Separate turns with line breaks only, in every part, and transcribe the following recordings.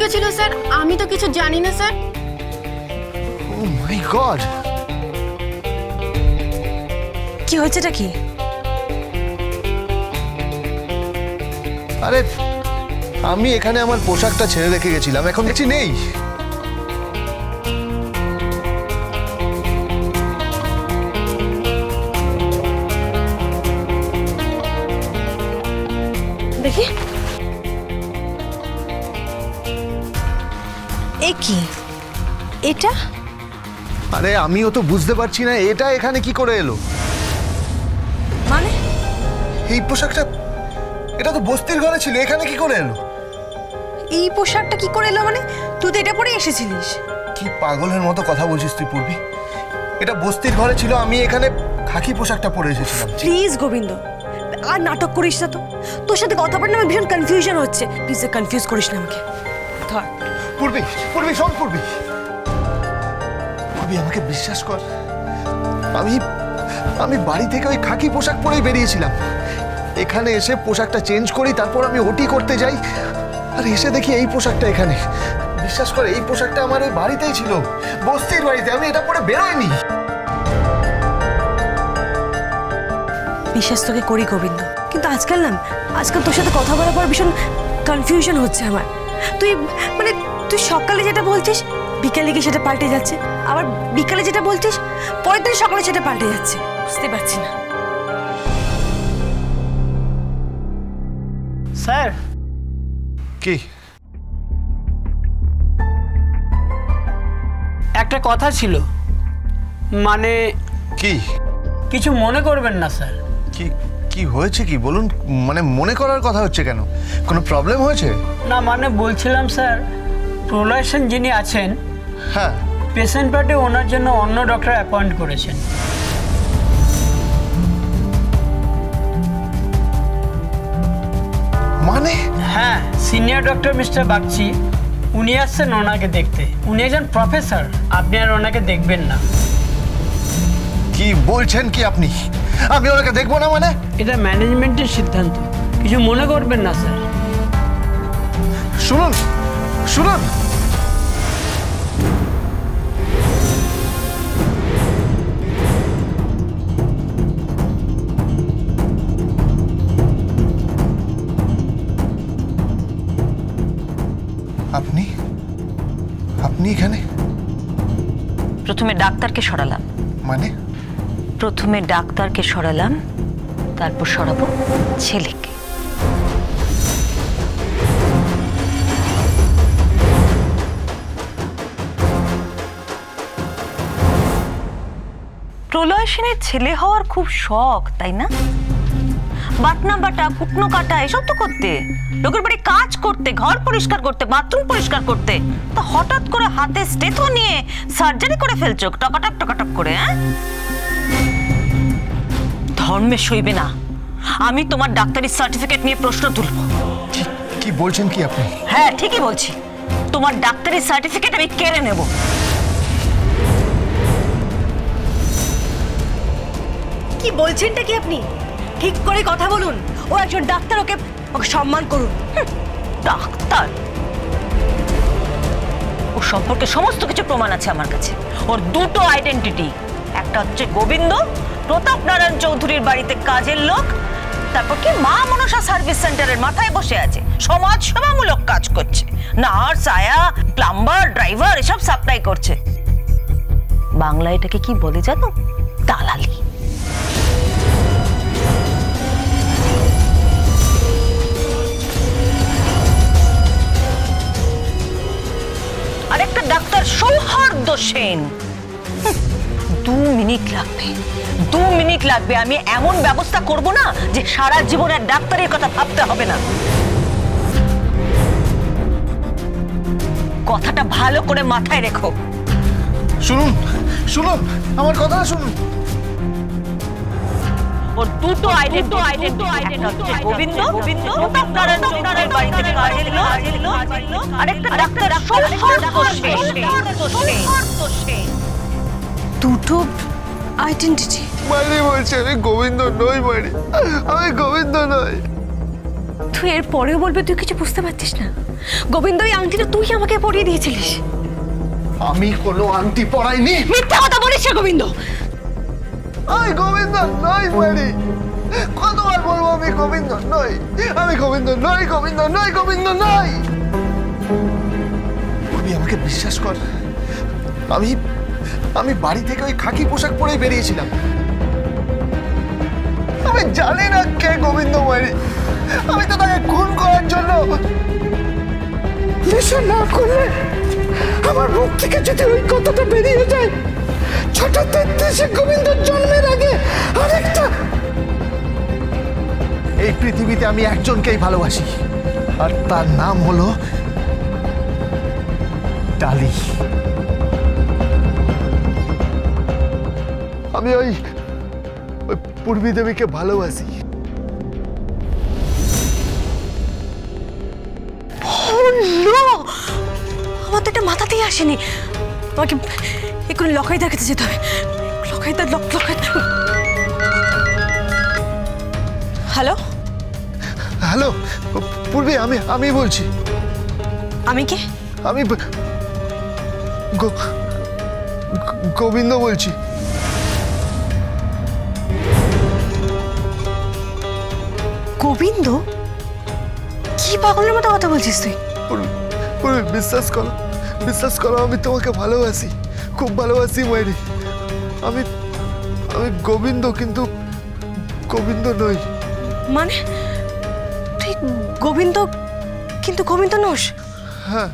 গেছিল স্যার, আমি তো কিছু জানি না স্যার।
ও মাই গড,
কি হয়েছেটা কি?
আরে আমি এখানে আমার পোশাকটা ছেড়ে রেখে গেছিলাম, এখন দেখছি নেই।
দেখি এ কি এটা?
আরে আমিও তো বুঝতে পারছি না এটা এখানে কি করে এলো।
মানে
এই পোশাকটা, এটা তো বস্তির ঘরে ছিল, এখানে কি করে এলো?
এই পোশাকটা কি করে এলো মানে? তুই তো এটা পরে এসেছিলিস।
কি পাগলের মতো কথা বলছিস তুই পূর্বী? এটা বস্তির ঘরে ছিল, আমি এখানে খাকি পোশাকটা পরে এসেছিলাম।
প্লিজ গোবিন্দ, আর নাটক করিস না তো। তোর সাথে কথা বললে আমার ভীষণ কনফিউশন হচ্ছে। প্লিজ কনফিউজ করিস না আমাকে। ধর
পূর্বী, পূর্বী শোন পূর্বী, পূর্বী আমাকে বিশ্বাস কর, আমি বাড়ি থেকে ওই খাকি পোশাক পরেই বেরিয়েছিলাম। এখানে এসে পোশাকটা চেঞ্জ করি, তারপর আমি ওটি করতে যাই, আর এসে দেখি এই পোশাকটা এখানে। বিশ্বাস করে এই পোশাকটা আমার ওই বাড়িতেই ছিল, বস্তির বাড়িতে, আমি এটা পরে বেরোইনি।
বিশ্বাস তোকে করি গোবিন্দ, কিন্তু আজকাল তোর সাথে কথা বলার পর ভীষণ কনফিউশন হচ্ছে আমার। তুই সকালে যেটা বলছিস বিকালে গিয়ে সেটা পাল্টে যাচ্ছে, আবার বিকালে যেটা বলছিস পরের দিন সকালে সেটা পাল্টে যাচ্ছে। বুঝতে পারছি না।
স্যার
কি?
একটা কথা ছিল, মানে
কি?
কিছু মনে করবেন না স্যার।
কি কি হয়েছে কি বলুন? মানে মনে করার কথা হচ্ছে কেন? কোনো প্রবলেম হয়েছে?
না মানে বলছিলাম স্যার, প্রলয় সেন যিনি আছেন,
হ্যাঁ,
পেশেন্ট পার্টি ওনার জন্য অন্য ডক্টর অ্যাপয়েন্ট করেছেন।
মানে?
হ্যাঁ, সিনিয়র ডক্টর মিস্টার বাগচি, উনি আসছেন ওনাকে দেখতে। উনি একজন প্রফেসর, আপনি আর ওনাকে দেখবেন না।
কি বলছেন কি আপনি? আমি ওনাকে দেখবো না মানে?
এটা ম্যানেজমেন্টের সিদ্ধান্ত, কিছু মনে করবেন না স্যার।
শুনুন শুনুন, আপনি আপনি এখানে?
প্রথমে ডাক্তারকে সরালাম।
মানে?
প্রথমে ডাক্তারকে সরালাম, তারপর সরাবো ছেলেকে। প্রলয় সেনের ছেলে হওয়ার খুব শখ, তাই না? বাটনা বাটা, কুটনো কাটা এসব তো করতে, লোকের বাড়ি কাজ করতে, ঘর পরিষ্কার করতে, বাথরুম পরিষ্কার করতে, তা হঠাৎ করে হাতে স্টেথো নিয়ে সার্জারি করে ফেলছো টকাটক টকাটক করে। ধর্মে সইবে না। আমি তোমার ডাক্তারি সার্টিফিকেট নিয়ে প্রশ্ন তুলব।
কি বলছেন কি আপনি?
হ্যাঁ ঠিকই বলছি, তোমার ডাক্তারি সার্টিফিকেট আমি কেড়ে নেব।
কি বলছেনটা কি আপনি? ঠিক করে কথা বলুন। ও একজন ডাক্তার, ওকে সম্মান করুন।
ডাক্তার? ও সম্পর্কে সমস্ত কিছু প্রমাণ আছে আমার কাছে। ওর দুটো আইডেন্টিটি, একটা হচ্ছে গোবিন্দ, প্রতাপ নারায়ণ চৌধুরীর বাড়িতে কাজের লোক, তারপর কি মা মনসা সার্ভিস সেন্টারের মাথায় বসে আছে, সমাজ সেবামূলক কাজ করছে, নার্স, আয়া, প্লাম্বার, ড্রাইভার এসব সাপ্লাই করছে। বাংলা এটাকে কি বলে জানো? দালালি। আরেকটা ডাক্তার সৌহার্দ্য সেন। 2 মিনিট লাগবে, 2 মিনিট লাগবে। আমি এমন ব্যবস্থা করব না যে সারা জীবনের ডাক্তারের কথা ভাবতে হবে না। কথাটা ভালো করে মাথায় রেখো।
শুনুন শুনুন, আমার কথা শুনুন।
ওর দুটো আইডেন্টিটি হচ্ছে গোবিন্দ, প্রতাপ নারায়ণ চৌধুরীর বাড়িতে কাজের লোক, আরেকটা ডাক্তার সৌহার্দ্য সেন।
দুটো আইডেন্টিটি?
মারি বলছে আমি গোবিন্দ নই, মারি আমি গোবিন্দ নই।
তুই এর পরেও বলবে তুই কিছু বুঝতে পারছিস না? গোবিন্দ, এই আংটিটা তুই আমাকে পরিয়ে দিয়েছিলিস।
আমি কোনো আংটি পরাইনি।
মিথ্যা কথা বলিস না গোবিন্দ।
আমি গোবিন্দ নই মারি। কতবার বলবো আমি গোবিন্দ নই, আমি গোবিন্দ নই, গোবিন্দ নই, গোবিন্দ নই। তুমি আমাকে বিশ্বাস কর, আমি বাড়ি থেকে ওই খাকি পোশাক পরেই বেরিয়েছিলাম। আমি জানি না কে গোবিন্দ মারি। আমি তো তাকে খুন করার জন্য।
নেশা না করলে আমার মুখ থেকে যদি ওই কথাটা বেরিয়ে যায়, 6:33 গোবিন্দর জন্মের আগে আরেকটা।
এই পৃথিবীতে আমি একজনকেই ভালোবাসি, আর তার নাম হলো ডালি। আমি ওই পূর্বী দেবীকে ভালোবাসি।
আমার তো এটা মাথাতেই আসেনি। আমাকে এক্ষুনি লকাইদার কাছে যেতে হবে। লকাইদার। হ্যালো
হ্যালো পূর্বী, আমি বলছি।
আমি কে?
আমি গোবিন্দ বলছি।
গোবিন্দ? কি পাগলের মতো কথা বলছিস তুই?
পূর্বী বিশ্বাস করো, আমি তোমাকে ভালোবাসি, খুব ভালোবাসি মাইরি। আমি গোবিন্দ, কিন্তু গোবিন্দ নই।
মানে তুই গোবিন্দ কিন্তু গোবিন্দ নোস?
হ্যাঁ।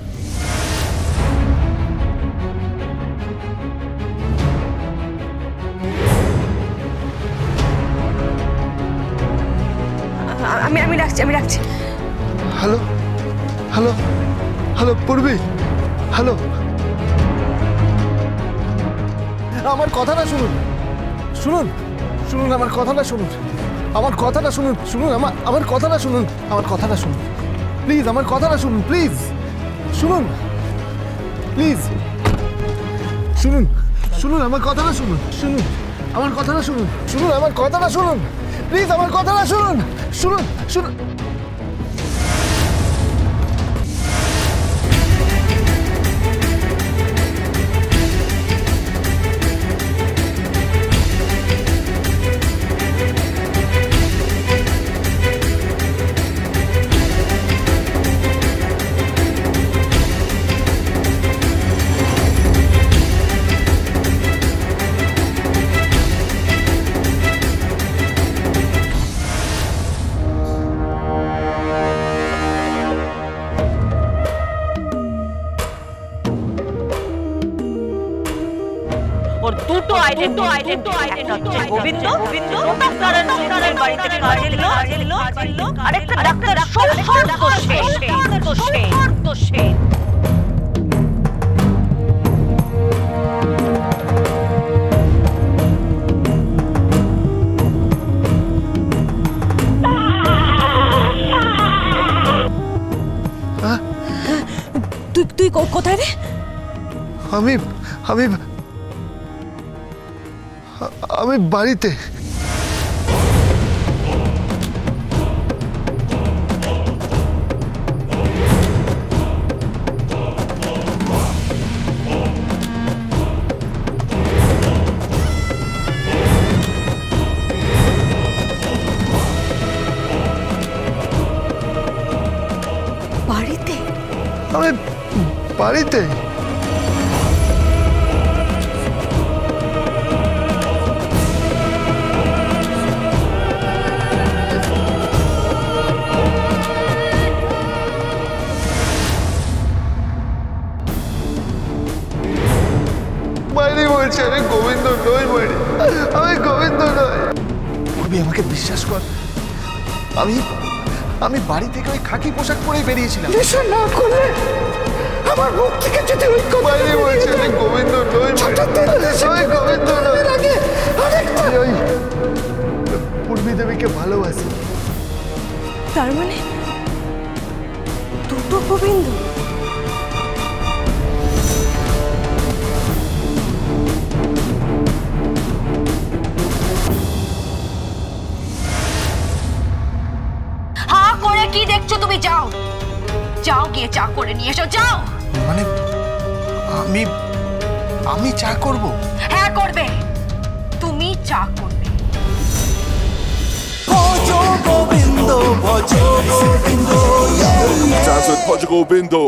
আমি রাখছি।
Hello Purbi, hello. আমার কথাটা শুনুন, আমার কথাটা শুনুন, আমার কথাটা শুনুন, আমার কথাটা শুনুন, প্লিজ আমার কথাটা শুনুন, প্লিজ শুনুন, প্লিজ শুনুন আমার কথাটা শুনুন, আমার কথাটা শুনুন, আমার কথাটা শুনুন, প্লিজ আমার কথাটা শুনুন।
ওর দুটো আইডেন্টিটি, গোবিন্দ প্রতাপনারায়ণ বাড়িতে কাজের লোক, আরেকটা ডাক্তার দোষে।
তুই কোথায় রে?
আমি বাড়িতে। বাড়িতে? মাইরি বলছে আমি গোবিন্দ নই, মাইরি আমি গোবিন্দ নই। পূর্বী আমাকে বিশ্বাস কর, আমি বাড়ি থেকে ওই খাকি পোশাক পরেই বেরিয়েছিলাম।
নেশা না করলে আমার মুখ থেকে যদি ওই
মাইরি বলছে আমি গোবিন্দ নই, আমি গোবিন্দ নই। আমি ওই পূর্বী দেবীকে ভালোবাসি।
তার মানে দুটো গোবিন্দ?
হা করে কি
যাও গিয়ে চা করে নিয়ে এসো, যাও।
মানে আমি চা করব?
হ্যাঁ করবে, তুমি চা করবে।
Govindo,